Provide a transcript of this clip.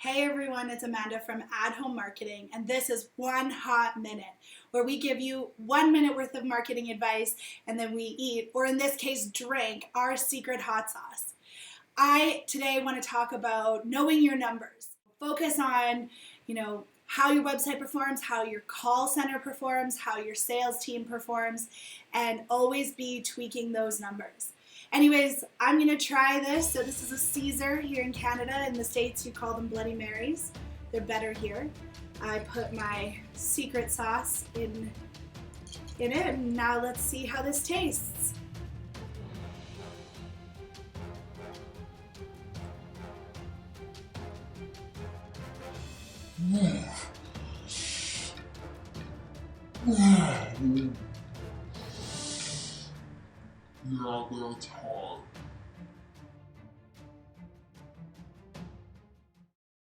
Hey everyone, it's Amanda from ADHOME Marketing, and this is One Hot Minute, where we give you 1 minute worth of marketing advice and then we eat, or in this case drink, our secret hot sauce. I today want to talk about knowing your numbers. Focus on, how your website performs, how your call center performs, how your sales team performs, and always be tweaking those numbers. Anyways, I'm going to try this. So this is a Caesar here in Canada. In the States, you call them Bloody Marys. They're better here. I put my secret sauce in it, and now let's see how this tastes. Yeah, that's hot.